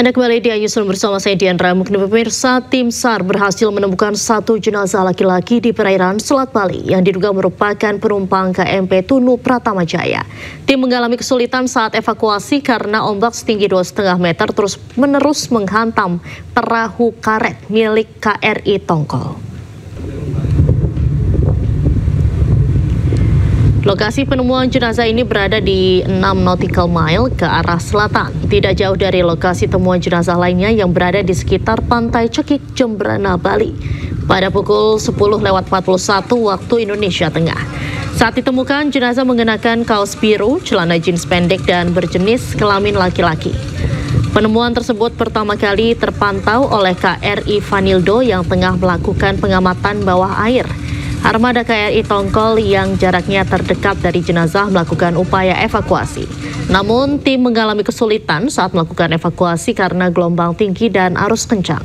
Anda kembali di Ayusun bersama saya Diandra Mukni. Pemirsa, tim SAR berhasil menemukan satu jenazah laki-laki di perairan Selat Bali yang diduga merupakan penumpang KMP Tunu Pratama Jaya. Tim mengalami kesulitan saat evakuasi karena ombak setinggi 2,5 meter terus-menerus menghantam perahu karet milik KRI Tongkol. Lokasi penemuan jenazah ini berada di 6 nautical mile ke arah selatan, tidak jauh dari lokasi temuan jenazah lainnya yang berada di sekitar Pantai Cekik, Jembrana, Bali pada pukul 10:41 waktu Indonesia Tengah. Saat ditemukan, jenazah mengenakan kaos biru, celana jeans pendek dan berjenis kelamin laki-laki. Penemuan tersebut pertama kali terpantau oleh KRI Vanildo yang tengah melakukan pengamatan bawah air. Armada KRI Tongkol yang jaraknya terdekat dari jenazah melakukan upaya evakuasi. Namun, tim mengalami kesulitan saat melakukan evakuasi karena gelombang tinggi dan arus kencang.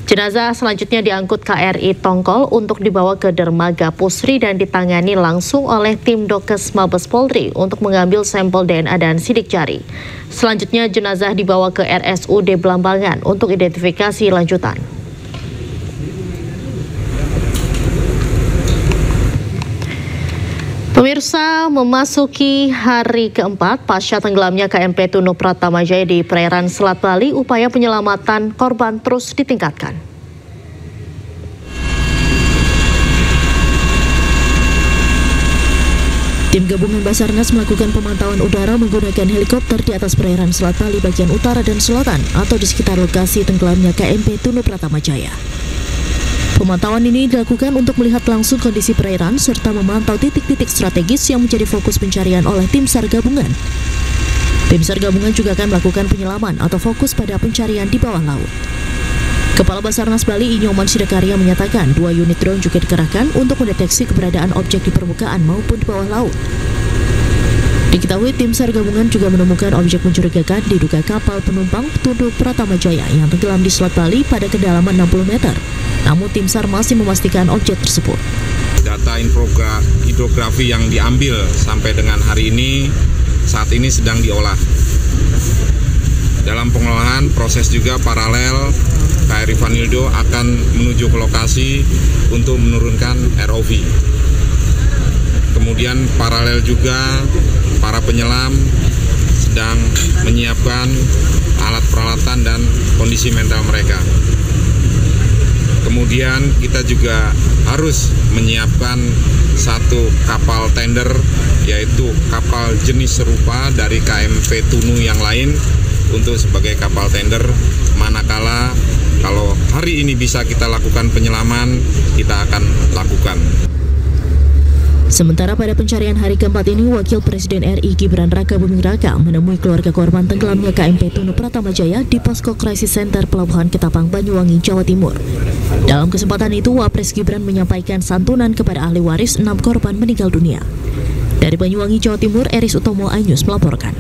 Jenazah selanjutnya diangkut KRI Tongkol untuk dibawa ke dermaga Pusri dan ditangani langsung oleh tim Dokes Mabes Polri untuk mengambil sampel DNA dan sidik jari. Selanjutnya, jenazah dibawa ke RSUD Belambangan untuk identifikasi lanjutan. Pemirsa, memasuki hari keempat pasca tenggelamnya KMP Tunu Pratama Jaya di perairan Selat Bali, upaya penyelamatan korban terus ditingkatkan. Tim gabungan Basarnas melakukan pemantauan udara menggunakan helikopter di atas perairan Selat Bali bagian utara dan selatan atau di sekitar lokasi tenggelamnya KMP Tunu Pratama Jaya. Pemantauan ini dilakukan untuk melihat langsung kondisi perairan serta memantau titik-titik strategis yang menjadi fokus pencarian oleh tim SAR gabungan. Tim SAR gabungan juga akan melakukan penyelaman atau fokus pada pencarian di bawah laut. Kepala Basarnas Bali Inyoman Sidakarya menyatakan 2 unit drone juga dikerahkan untuk mendeteksi keberadaan objek di permukaan maupun di bawah laut. Diketahui tim SAR gabungan juga menemukan objek mencurigakan diduga kapal penumpang Tunu Pratama Jaya yang tenggelam di Selat Bali pada kedalaman 60 meter. Namun tim SAR masih memastikan objek tersebut. Data hidrografi yang diambil sampai dengan hari ini saat ini sedang diolah. Dalam pengolahan proses juga paralel KRI Vanildo akan menuju ke lokasi untuk menurunkan ROV. Kemudian paralel juga para penyelam sedang menyiapkan alat peralatan dan kondisi mental mereka. Kemudian kita juga harus menyiapkan satu kapal tender, yaitu kapal jenis serupa dari KMP Tunu yang lain untuk sebagai kapal tender, manakala kalau hari ini bisa kita lakukan penyelaman, kita akan lakukan. Sementara pada pencarian hari keempat ini, Wakil Presiden RI Gibran Raka Buming Raka menemui keluarga korban tenggelamnya KMP Tunu Pratama Jaya di Posko Crisis Center Pelabuhan Ketapang, Banyuwangi, Jawa Timur. Dalam kesempatan itu, Wapres Gibran menyampaikan santunan kepada ahli waris 6 korban meninggal dunia. Dari Banyuwangi, Jawa Timur, Eris Utomo Ainus melaporkan.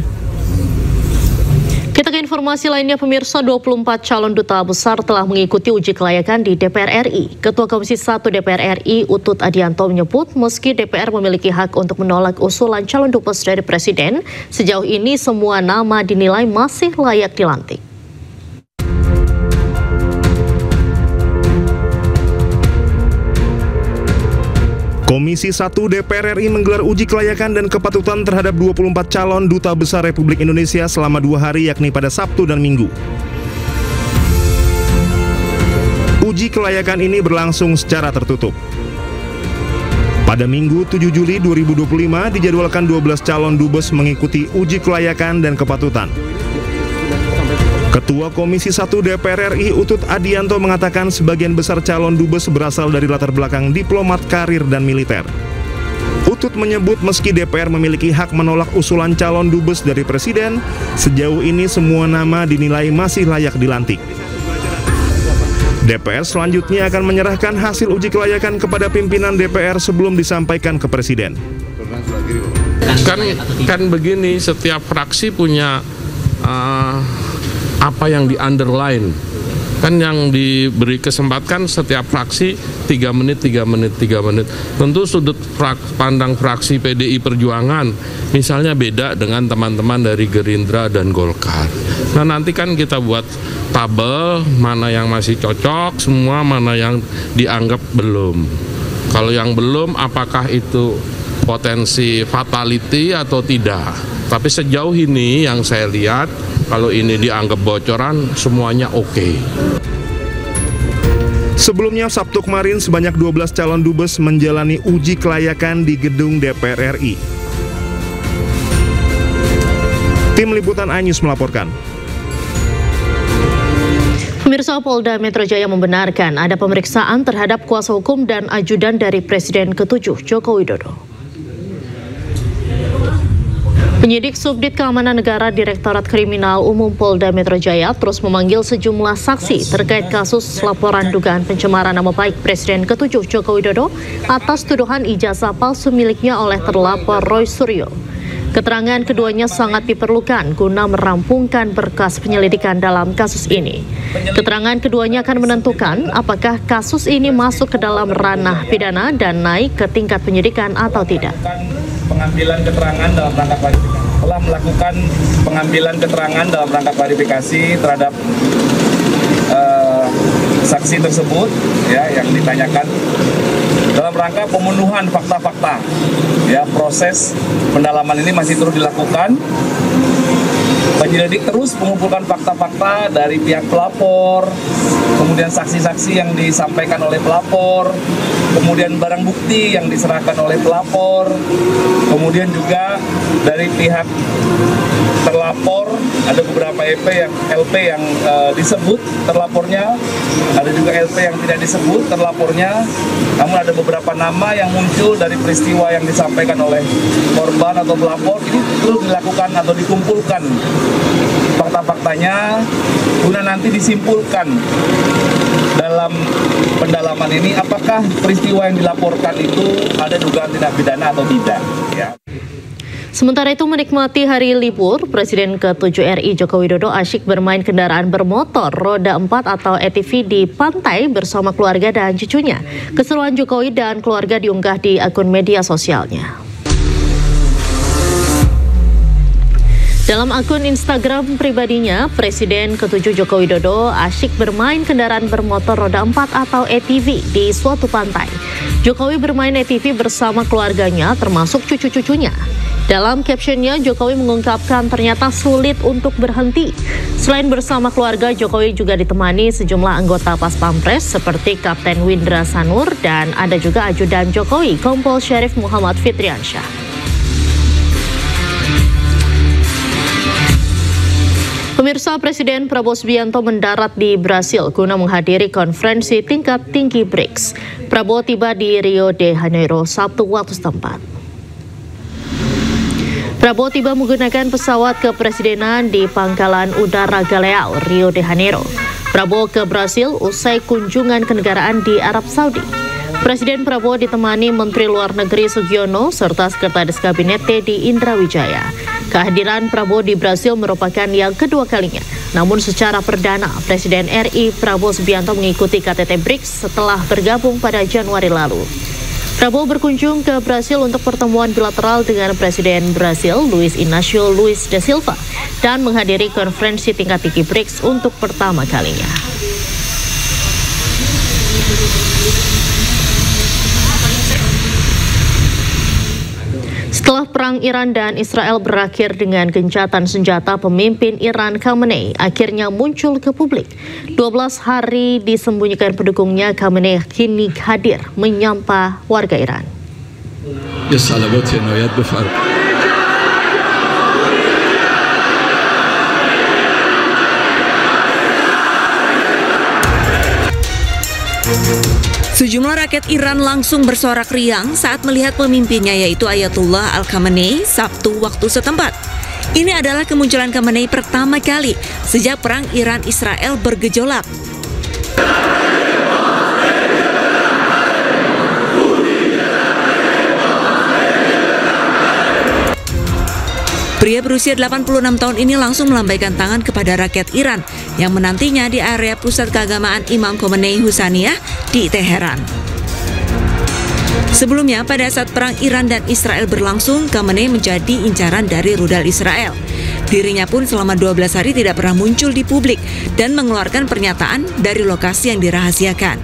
Kita ke informasi lainnya, pemirsa, 24 calon duta besar telah mengikuti uji kelayakan di DPR RI. Ketua Komisi 1 DPR RI, Utut Adianto, menyebut meski DPR memiliki hak untuk menolak usulan calon dubes dari Presiden, sejauh ini semua nama dinilai masih layak dilantik. Komisi 1 DPR RI menggelar uji kelayakan dan kepatutan terhadap 24 calon duta besar Republik Indonesia selama 2 hari, yakni pada Sabtu dan Minggu. Uji kelayakan ini berlangsung secara tertutup. Pada Minggu 7 Juli 2025 dijadwalkan 12 calon dubes mengikuti uji kelayakan dan kepatutan. Ketua Komisi 1 DPR RI Utut Adianto mengatakan sebagian besar calon dubes berasal dari latar belakang diplomat, karir, dan militer. Utut menyebut meski DPR memiliki hak menolak usulan calon dubes dari Presiden, sejauh ini semua nama dinilai masih layak dilantik. DPR selanjutnya akan menyerahkan hasil uji kelayakan kepada pimpinan DPR sebelum disampaikan ke Presiden. Kan begini, setiap fraksi punya apa yang di underline Kan yang diberi kesempatan setiap fraksi 3 menit. Tentu sudut pandang fraksi PDI Perjuangan misalnya beda dengan teman-teman dari Gerindra dan Golkar. Nah nanti kan kita buat tabel mana yang masih cocok, semua mana yang dianggap belum. Kalau yang belum, apakah itu potensi fatality atau tidak? Tapi sejauh ini yang saya lihat, kalau ini dianggap bocoran, semuanya oke. Sebelumnya Sabtu kemarin sebanyak 12 calon dubes menjalani uji kelayakan di gedung DPR RI. Tim Liputan iNews melaporkan. Pemirsa, Polda Metro Jaya membenarkan ada pemeriksaan terhadap kuasa hukum dan ajudan dari Presiden ke-7 Joko Widodo. Penyidik Subdit Keamanan Negara Direktorat Kriminal Umum Polda Metro Jaya terus memanggil sejumlah saksi terkait kasus laporan dugaan pencemaran nama baik Presiden ke-7 Joko Widodo atas tuduhan ijazah palsu miliknya oleh terlapor Roy Suryo. Keterangan keduanya sangat diperlukan guna merampungkan berkas penyelidikan dalam kasus ini. Keterangan keduanya akan menentukan apakah kasus ini masuk ke dalam ranah pidana dan naik ke tingkat penyidikan atau tidak. Pengambilan keterangan dalam rangka klarifikasi. Telah melakukan pengambilan keterangan dalam rangka klarifikasi terhadap saksi tersebut ya yang ditanyakan dalam rangka pemenuhan fakta-fakta. Ya, proses pendalaman ini masih terus dilakukan. Penyelidik terus mengumpulkan fakta-fakta dari pihak pelapor, kemudian saksi-saksi yang disampaikan oleh pelapor, kemudian barang bukti yang diserahkan oleh pelapor, kemudian juga dari pihak terlapor ada beberapa LP yang disebut terlapornya, ada juga LP yang tidak disebut terlapornya, namun ada beberapa nama yang muncul dari peristiwa yang disampaikan oleh korban atau pelapor. Ini terus dilakukan atau dikumpulkan fakta-faktanya guna nanti disimpulkan dalam pendalaman ini apakah peristiwa yang dilaporkan itu ada dugaan tindak pidana atau tidak ya. Sementara itu, menikmati hari libur, Presiden ke-7 RI Joko Widodo asyik bermain kendaraan bermotor roda 4 atau ATV di pantai bersama keluarga dan cucunya. Keseruan Jokowi dan keluarga diunggah di akun media sosialnya. Dalam akun Instagram pribadinya, Presiden ke-7 Joko Widodo asyik bermain kendaraan bermotor roda 4 atau ATV di suatu pantai. Jokowi bermain ATV bersama keluarganya termasuk cucu-cucunya. Dalam captionnya, Jokowi mengungkapkan ternyata sulit untuk berhenti. Selain bersama keluarga, Jokowi juga ditemani sejumlah anggota Pas Pampres seperti Kapten Windra Sanur dan ada juga ajudan Jokowi, Kompol Syarif Muhammad Fitriansyah. Pemirsa, Presiden Prabowo Subianto mendarat di Brasil guna menghadiri konferensi tingkat tinggi BRICS. Prabowo tiba di Rio de Janeiro Sabtu waktu setempat. Prabowo tiba menggunakan pesawat kepresidenan di Pangkalan Udara Galeão, Rio de Janeiro. Prabowo ke Brasil usai kunjungan kenegaraan di Arab Saudi. Presiden Prabowo ditemani Menteri Luar Negeri Sugiono serta Sekretaris Kabinet Teddy Indrawijaya. Kehadiran Prabowo di Brasil merupakan yang kedua kalinya. Namun secara perdana, Presiden RI Prabowo Subianto mengikuti KTT BRICS setelah bergabung pada Januari lalu. Prabowo berkunjung ke Brasil untuk pertemuan bilateral dengan Presiden Brasil Luiz Inácio Lula da Silva dan menghadiri konferensi tingkat tinggi BRICS untuk pertama kalinya. Setelah perang Iran dan Israel berakhir dengan gencatan senjata, pemimpin Iran Khamenei akhirnya muncul ke publik. 12 hari disembunyikan pendukungnya, Khamenei kini hadir menyapa warga Iran. Sejumlah rakyat Iran langsung bersorak riang saat melihat pemimpinnya yaitu Ayatullah Al-Khamenei Sabtu waktu setempat. Ini adalah kemunculan Khamenei pertama kali sejak perang Iran-Israel bergejolak. Pria berusia 86 tahun ini langsung melambaikan tangan kepada rakyat Iran yang menantinya di area pusat keagamaan Imam Khomeini Husaniyah di Teheran. Sebelumnya, pada saat perang Iran dan Israel berlangsung, Khamenei menjadi incaran dari rudal Israel. Dirinya pun selama 12 hari tidak pernah muncul di publik dan mengeluarkan pernyataan dari lokasi yang dirahasiakan.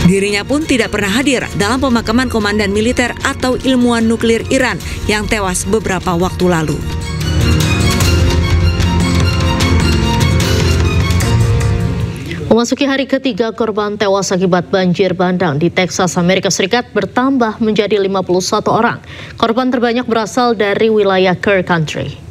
Dirinya pun tidak pernah hadir dalam pemakaman komandan militer atau ilmuwan nuklir Iran yang tewas beberapa waktu lalu. Memasuki hari ketiga, korban tewas akibat banjir bandang di Texas, Amerika Serikat bertambah menjadi 51 orang. Korban terbanyak berasal dari wilayah Kerr County.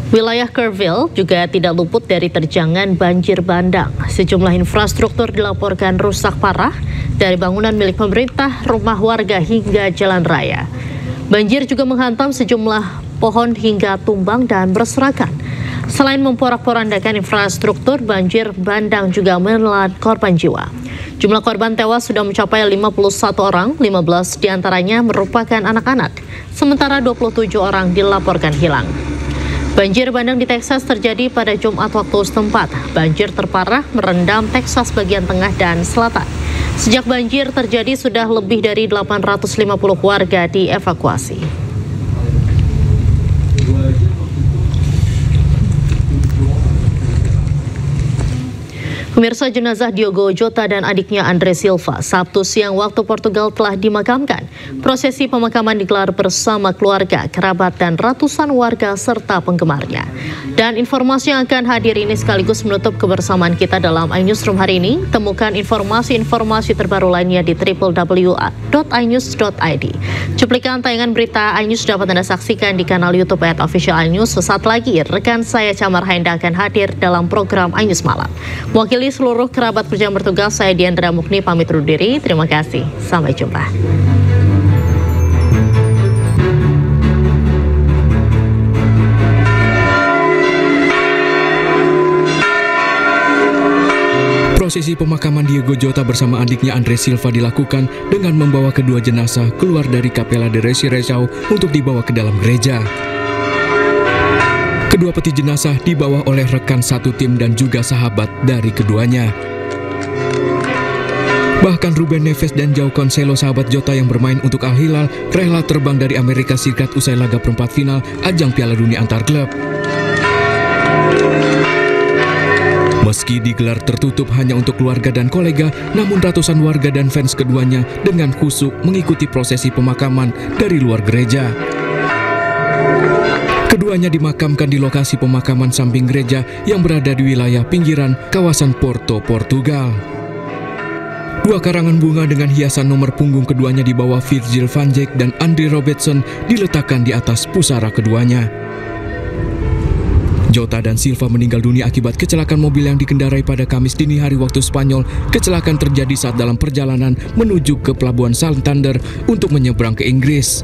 Wilayah Kerrville juga tidak luput dari terjangan banjir bandang. Sejumlah infrastruktur dilaporkan rusak parah, dari bangunan milik pemerintah, rumah warga hingga jalan raya. Banjir juga menghantam sejumlah pohon hingga tumbang dan berserakan. Selain memporak-porandakan infrastruktur, banjir bandang juga menelan korban jiwa. Jumlah korban tewas sudah mencapai 51 orang, 15 diantaranya merupakan anak-anak, sementara 27 orang dilaporkan hilang. Banjir bandang di Texas terjadi pada Jumat waktu setempat. Banjir terparah merendam Texas bagian tengah dan selatan. Sejak banjir terjadi sudah lebih dari 850 warga dievakuasi. Pemirsa, jenazah Diogo Jota dan adiknya Andre Silva Sabtu siang waktu Portugal telah dimakamkan. Prosesi pemakaman digelar bersama keluarga, kerabat, dan ratusan warga serta penggemarnya. Dan informasi yang akan hadir ini sekaligus menutup kebersamaan kita dalam iNewsroom hari ini. Temukan informasi-informasi terbaru lainnya di www.inews.id. Cuplikan tayangan berita iNews dapat Anda saksikan di kanal YouTube @official iNews. Sesaat lagi, rekan saya Camar Haenda akan hadir dalam program iNews Malam. Mewakili seluruh kerabat kerja yang bertugas, saya Diandra Mukni pamit undur diri. Terima kasih. Sampai jumpa. Prosesi pemakaman Diogo Jota bersama adiknya Andre Silva dilakukan dengan membawa kedua jenazah keluar dari Capella de Resurrección untuk dibawa ke dalam gereja. Kedua peti jenazah dibawa oleh rekan satu tim dan juga sahabat dari keduanya. Bahkan Ruben Neves dan João Cancelo, sahabat Jota yang bermain untuk Al Hilal, rela terbang dari Amerika Serikat usai laga perempat final ajang Piala Dunia antar klub. Meski digelar tertutup hanya untuk keluarga dan kolega, namun ratusan warga dan fans keduanya dengan khusyuk mengikuti prosesi pemakaman dari luar gereja. Keduanya dimakamkan di lokasi pemakaman samping gereja yang berada di wilayah pinggiran kawasan Porto, Portugal. Dua karangan bunga dengan hiasan nomor punggung keduanya di bawah Virgil van Dijk dan Andy Robertson diletakkan di atas pusara keduanya. Jota dan Silva meninggal dunia akibat kecelakaan mobil yang dikendarai pada Kamis dini hari waktu Spanyol. Kecelakaan terjadi saat dalam perjalanan menuju ke Pelabuhan Santander untuk menyeberang ke Inggris.